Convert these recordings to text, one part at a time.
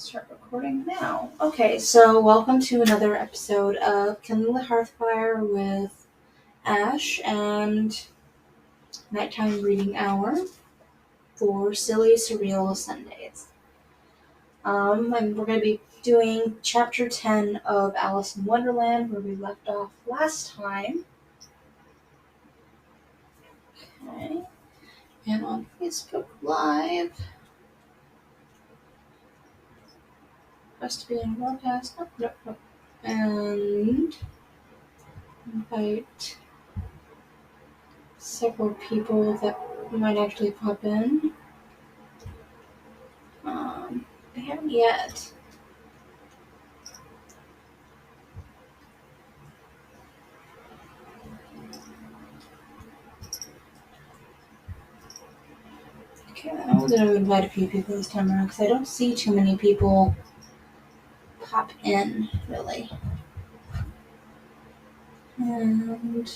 Start recording now. Okay, so welcome to another episode of Kindle the Hearthfire with Ash and Nighttime Reading Hour for Silly Surreal Sundays. And we're going to be doing Chapter 10 of Alice in Wonderland, where we left off last time. Okay, and on Facebook Live. Must be in broadcast. Nope. And invite several people that might actually pop in. They haven't yet. Okay, I'm going to invite a few people this time around because I don't see too many people pop in, really. And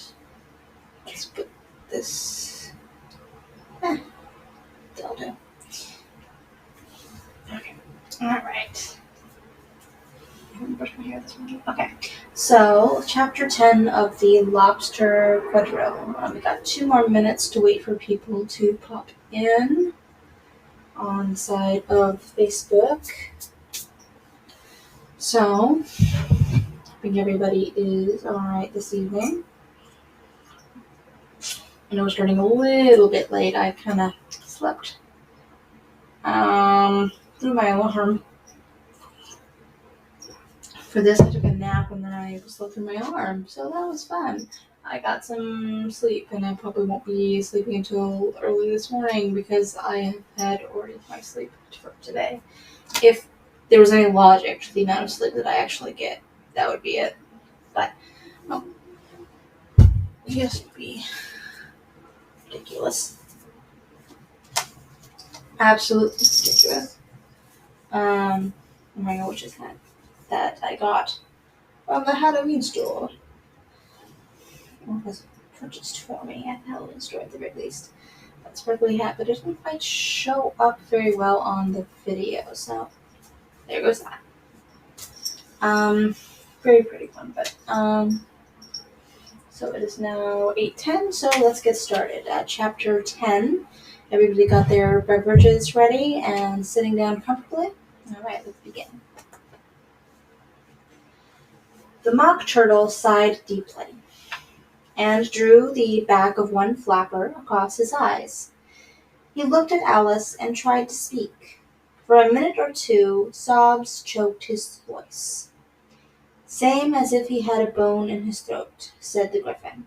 let's put this. That'll do. Okay. Alright. I haven't brushed my hair this morning. Okay. So, Chapter 10 of the Lobster Quadrille. We got 2 more minutes to wait for people to pop in on the side of Facebook. So, I think everybody is alright this evening. I know it's starting a little bit late. I kind of slept through my alarm. For this, I took a nap and then I slept through my alarm, so that was fun. I got some sleep, and I probably won't be sleeping until early this morning because I have had already my sleep for today. If there was any logic to the amount of sleep that I actually get, that would be it. But just be ridiculous. Absolutely ridiculous. Oh my god, which is that I got from the Halloween store. Or was purchased for me at the Halloween store at the very least. That sparkly hat, but it didn't quite show up very well on the video, so there goes that. Very pretty one, but so it is now 8:10, so let's get started. Chapter 10. Everybody got their beverages ready and sitting down comfortably? Alright, let's begin. The Mock Turtle sighed deeply and drew the back of one flapper across his eyes. He looked at Alice and tried to speak. For a minute or two, sobs choked his voice. Same as if he had a bone in his throat, said the Griffin,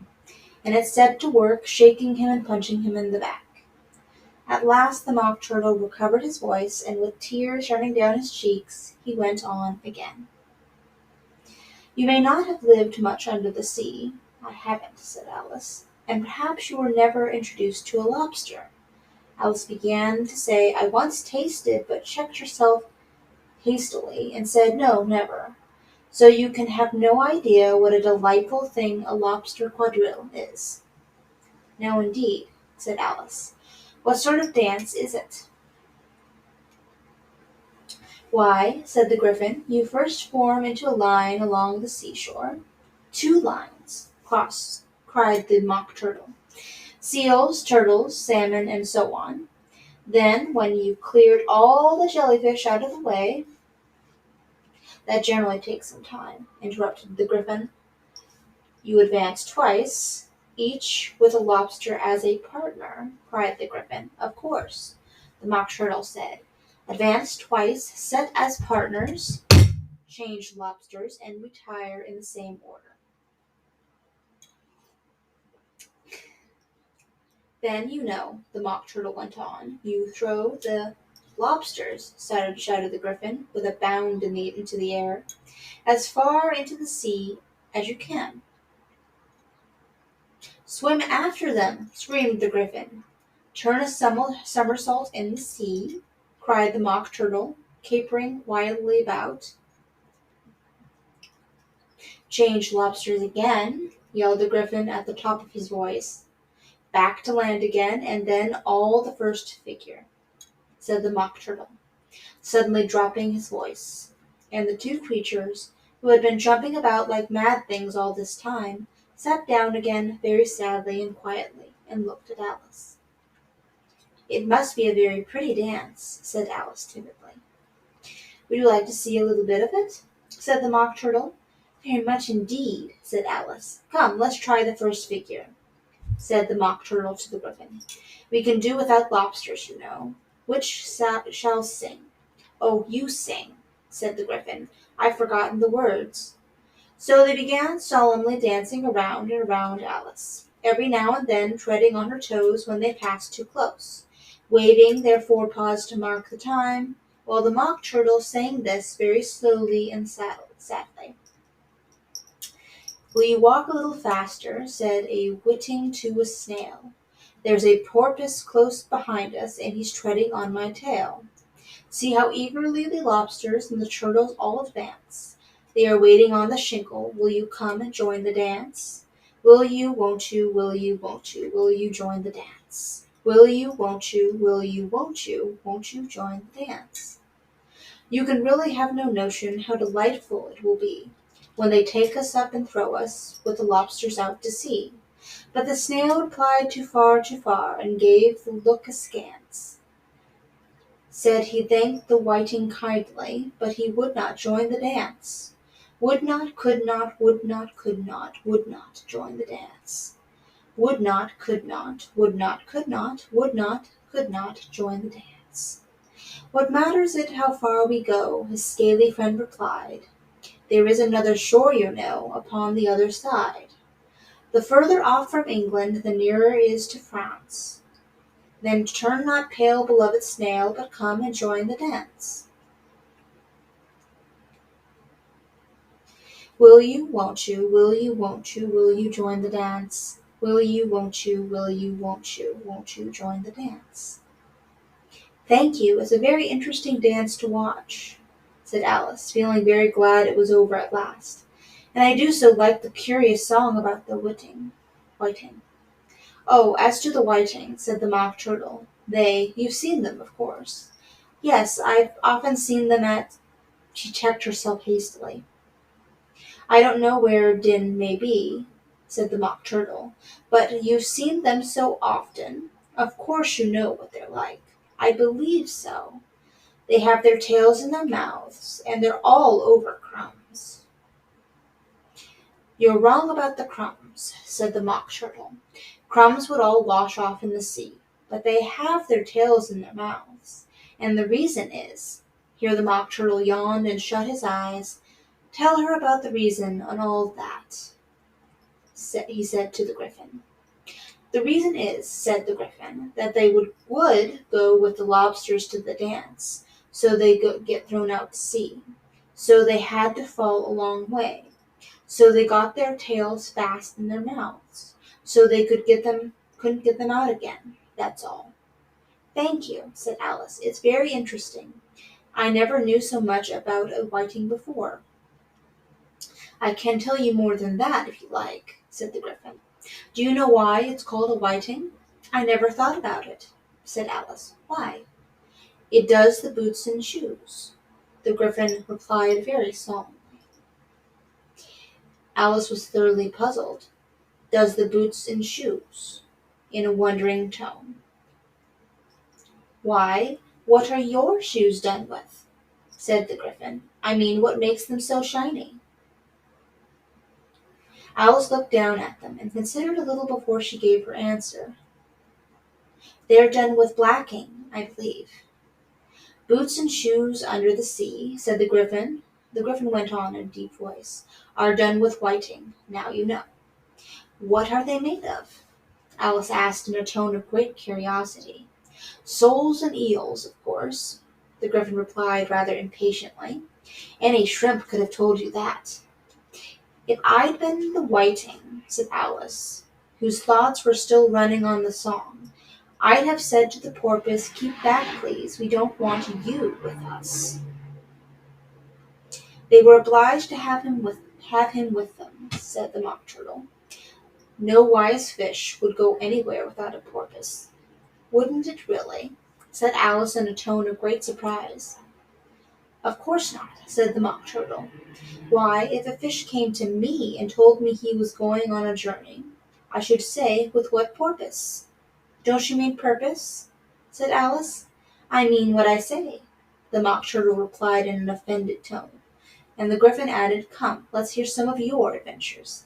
and it set to work shaking him and punching him in the back. At last the Mock Turtle recovered his voice, and with tears running down his cheeks, he went on again. You may not have lived much under the sea. I haven't, said Alice, and perhaps you were never introduced to a lobster. Alice began to say, I once tasted, but checked herself hastily and said, no, never. So you can have no idea what a delightful thing a lobster quadrille is. No, indeed, said Alice. What sort of dance is it? Why, said the Griffin, you first form into a line along the seashore. 2 lines, cried the Mock Turtle. Seals, turtles, salmon, and so on. Then, when you've cleared all the jellyfish out of the way... That generally takes some time, interrupted the Griffin. You advance twice, each with a lobster as a partner, cried the Griffin. Of course, the Mock Turtle said. Advance twice, set as partners, change lobsters, and retire in the same order. Then, you know, the Mock Turtle went on, you throw the lobsters, shouted the Griffin, with a bound into the air, as far into the sea as you can. Swim after them, screamed the Griffin. Turn a somersault in the sea, cried the Mock Turtle, capering wildly about. Change lobsters again, yelled the Griffin at the top of his voice. Back to land again, and then all the first figure, said the Mock Turtle. suddenly dropping his voice. And the two creatures, who had been jumping about like mad things all this time, sat down again very sadly and quietly, and looked at Alice. "It must be a very pretty dance," said Alice timidly. "Would you like to see a little bit of it?" said the Mock Turtle. "Very much indeed," said Alice. "Come, let's try the first figure," said the Mock Turtle to the Gryphon. "We can do without lobsters, you know. Which shall sing?" "Oh, you sing," said the Gryphon. "I've forgotten the words." So they began solemnly dancing around and around Alice, every now and then treading on her toes when they passed too close, waving their forepaws to mark the time, while the Mock Turtle sang this very slowly and sadly. "Will you walk a little faster?" said a whiting to a snail. "There's a porpoise close behind us, and he's treading on my tail. See how eagerly the lobsters and the turtles all advance. They are waiting on the shingle. Will you come and join the dance? Will you, won't you, will you, won't you, will you join the dance? Will you, won't you, will you, won't you join the dance?" You can really have no notion how delightful it will be when they take us up and throw us, with the lobsters out to sea. But the snail replied too far, and gave the look askance. Said he thanked the whiting kindly, but he would not join the dance. Would not, could not, would not, could not, would not join the dance. Would not, could not, would not, could not, would not, could not join the dance. "What matters it how far we go?" his scaly friend replied. "There is another shore, you know, upon the other side. The further off from England, the nearer is to France. Then turn not pale, beloved snail, but come and join the dance. Will you, won't you, will you, won't you, will you join the dance? Will you, won't you, will you, won't you join the dance?" "Thank you, it's a very interesting dance to watch," said Alice, feeling very glad it was over at last. "And I do so like the curious song about the whiting." "Oh, as to the whiting," said the Mock Turtle, you've seen them, of course." "Yes, I've often seen them at—" She checked herself hastily. "I don't know where Din may be," said the Mock Turtle, "but you've seen them so often. Of course you know what they're like." "I believe so. They have their tails in their mouths, and they're all over crumbs." "You're wrong about the crumbs," said the Mock Turtle. "Crumbs would all wash off in the sea, but they have their tails in their mouths. And the reason is—" Here the Mock Turtle yawned and shut his eyes. "Tell her about the reason and all that," he said to the Gryphon. "The reason is," said the Gryphon, "that they would go with the lobsters to the dance, so they get thrown out to sea. So they had to fall a long way. So they got their tails fast in their mouths, so they couldn't get them out again. That's all." "Thank you," said Alice. "It's very interesting. I never knew so much about a whiting before." "I can tell you more than that, if you like," said the Gryphon. "Do you know why it's called a whiting?" "I never thought about it," said Alice. "Why?" "It does the boots and shoes," the Gryphon replied very solemnly. Alice was thoroughly puzzled. "Does the boots and shoes?" in a wondering tone. "Why, what are your shoes done with?" said the Gryphon. "I mean, what makes them so shiny?" Alice looked down at them and considered a little before she gave her answer. "They're done with blacking, I believe." "Boots and shoes under the sea," said the Gryphon. The Gryphon went on in a deep voice, "are done with whiting. Now you know." "What are they made of?" Alice asked in a tone of great curiosity. "Soles and eels, of course," the Gryphon replied rather impatiently. "Any shrimp could have told you that." "If I'd been the whiting," said Alice, whose thoughts were still running on the song, "I'd have said to the porpoise, 'Keep back, please, we don't want you with us.'" "They were obliged to have him with them," said the Mock Turtle. "No wise fish would go anywhere without a porpoise." "Wouldn't it really?" said Alice in a tone of great surprise. Of course not, said the Mock Turtle. Why, if a fish came to me and told me he was going on a journey, I should say, with what purpose? Don't you mean purpose? Said Alice. I mean what I say, the Mock Turtle replied in an offended tone, and the Gryphon added, Come, let's hear some of your adventures.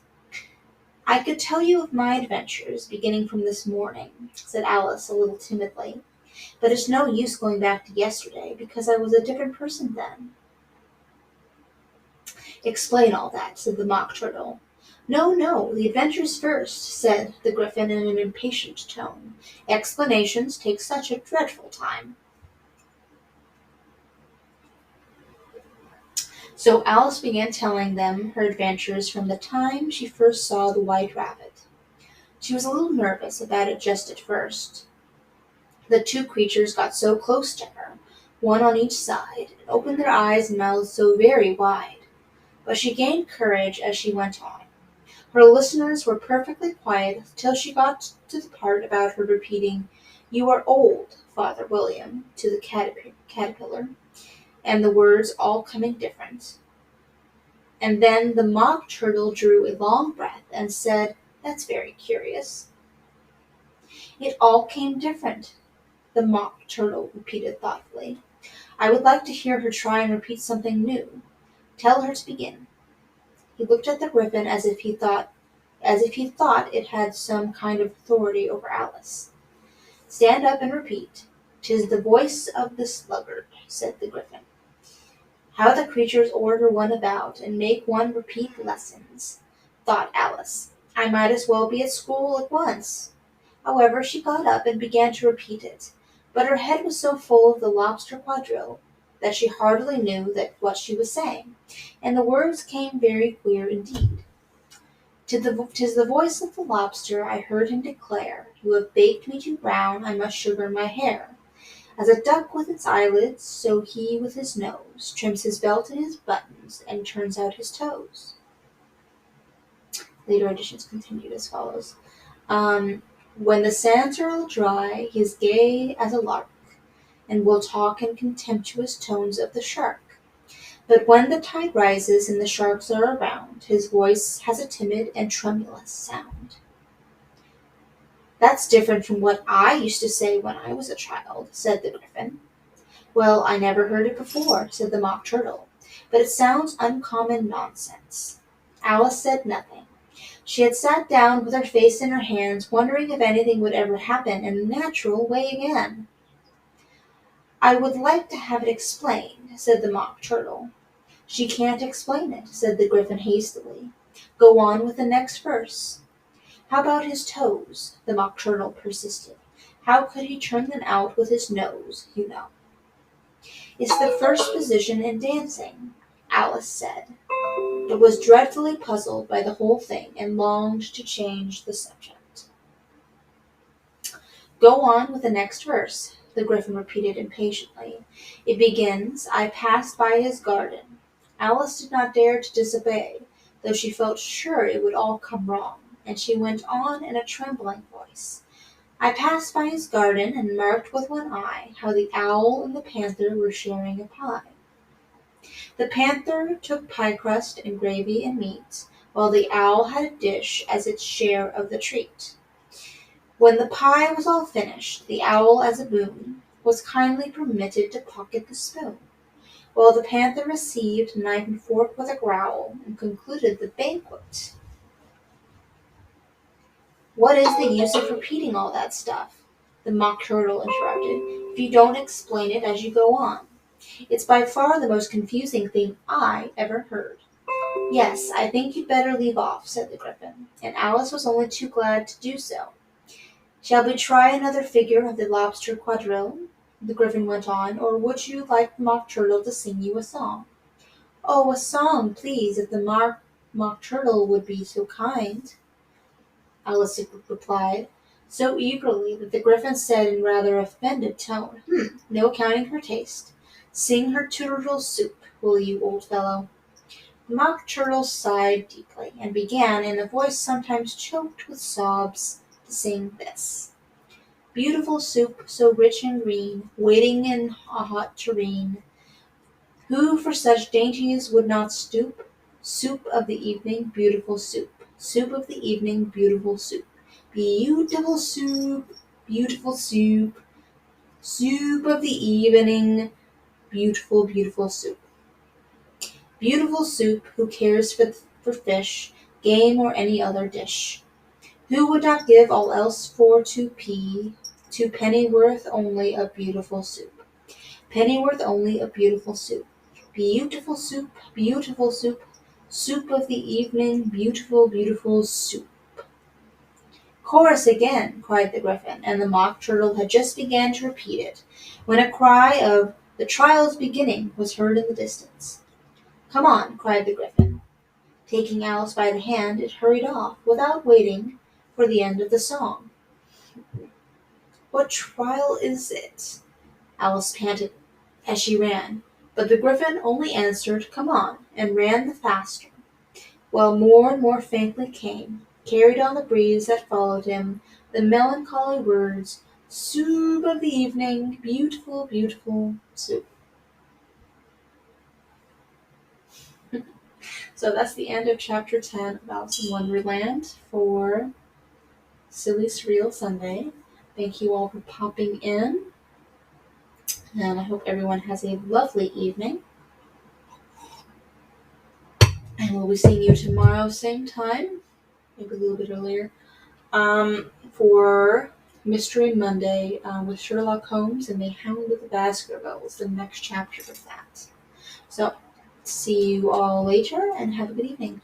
I could tell you of my adventures, beginning from this morning, said Alice a little timidly, but it's no use going back to yesterday, because I was a different person then. Explain all that, said the Mock Turtle. No, no, the adventures first, said the Gryphon in an impatient tone. Explanations take such a dreadful time. So Alice began telling them her adventures from the time she first saw the White Rabbit. She was a little nervous about it just at first. The two creatures got so close to her, one on each side, and opened their eyes and mouths so very wide. But she gained courage as she went on. Her listeners were perfectly quiet till she got to the part about her repeating, You are old, Father William, to the caterpillar, and the words all coming different. And then the Mock Turtle drew a long breath and said, That's very curious. It all came different, the Mock Turtle repeated thoughtfully. I would like to hear her try and repeat something new. Tell her to begin. He looked at the Gryphon as if he thought it had some kind of authority over Alice. Stand up and repeat. 'Tis the voice of the sluggard, said the Gryphon. How the creatures order one about and make one repeat lessons, thought Alice. I might as well be at school at once. However, she got up and began to repeat it, but her head was so full of the Lobster Quadrille that she hardly knew what she was saying, and the words came very queer indeed. "'Tis the voice of the lobster, I heard him declare, You have baked me too brown, I must sugar my hair. As a duck with its eyelids, so he with his nose Trims his belt and his buttons, and turns out his toes." Later editions continued as follows. When the sands are all dry, he is gay as a lark, and will talk in contemptuous tones of the shark. But when the tide rises and the sharks are around, his voice has a timid and tremulous sound. That's different from what I used to say when I was a child, said the Gryphon. Well, I never heard it before, said the Mock Turtle, but it sounds uncommon nonsense. Alice said nothing. She had sat down with her face in her hands, wondering if anything would ever happen in a natural way again. I would like to have it explained, said the Mock Turtle. She can't explain it, said the Gryphon hastily. Go on with the next verse. How about his toes? The Mock Turtle persisted. How could he turn them out with his nose, you know? It's the first position in dancing, Alice said, but was dreadfully puzzled by the whole thing and longed to change the subject. Go on with the next verse, the Gryphon repeated impatiently. It begins, I passed by his garden. Alice did not dare to disobey, though she felt sure it would all come wrong, and she went on in a trembling voice. I passed by his garden and marked with one eye how the owl and the panther were sharing a pie. The panther took pie crust and gravy and meat, while the owl had a dish as its share of the treat. When the pie was all finished, the owl, as a boon, was kindly permitted to pocket the spoon, while the panther received knife and fork with a growl and concluded the banquet. What is the use of repeating all that stuff? The Mock Turtle interrupted, if you don't explain it as you go on. It's by far the most confusing thing I ever heard. Yes, I think you'd better leave off, said the Gryphon, and Alice was only too glad to do so. Shall we try another figure of the Lobster Quadrille? The Gryphon went on, or would you like the Mock Turtle to sing you a song? Oh, a song, please, if the Mock Turtle would be so kind, Alice replied, so eagerly that the Gryphon said in rather offended tone, no accounting her taste. Sing her turtle soup, will you, old fellow? The Mock Turtle sighed deeply, and began, in a voice sometimes choked with sobs, to sing this. Beautiful soup, so rich and green, waiting in a hot tureen. Who for such dainties would not stoop? Soup of the evening, beautiful soup. Soup of the evening, beautiful soup. Beautiful soup, beautiful soup. Soup of the evening, beautiful, beautiful soup. Beautiful soup, who cares for fish, game, or any other dish? Who would not give all else for two pennyworth only of beautiful soup? Pennyworth only of beautiful soup. Beautiful soup, beautiful soup. Soup of the evening, beautiful, beautiful soup. Chorus again, cried the Gryphon, and the Mock Turtle had just began to repeat it, when a cry of "The trial's beginning" was heard in the distance. Come on, cried the Gryphon. Taking Alice by the hand, it hurried off, without waiting for the end of the song. What trial is it? Alice panted as she ran, but the Gryphon only answered, Come on, and ran the faster, while more and more faintly came, carried on the breeze that followed him, the melancholy words, Soup of the evening, beautiful, beautiful soup. So that's the end of chapter 10 of Alice in Wonderland for Silly Surreal Sunday. Thank you all for popping in, and I hope everyone has a lovely evening. And we'll be seeing you tomorrow, same time, maybe a little bit earlier, for Mystery Monday with Sherlock Holmes and the Hound of the Baskervilles, the next chapter of that. So, see you all later, and have a good evening.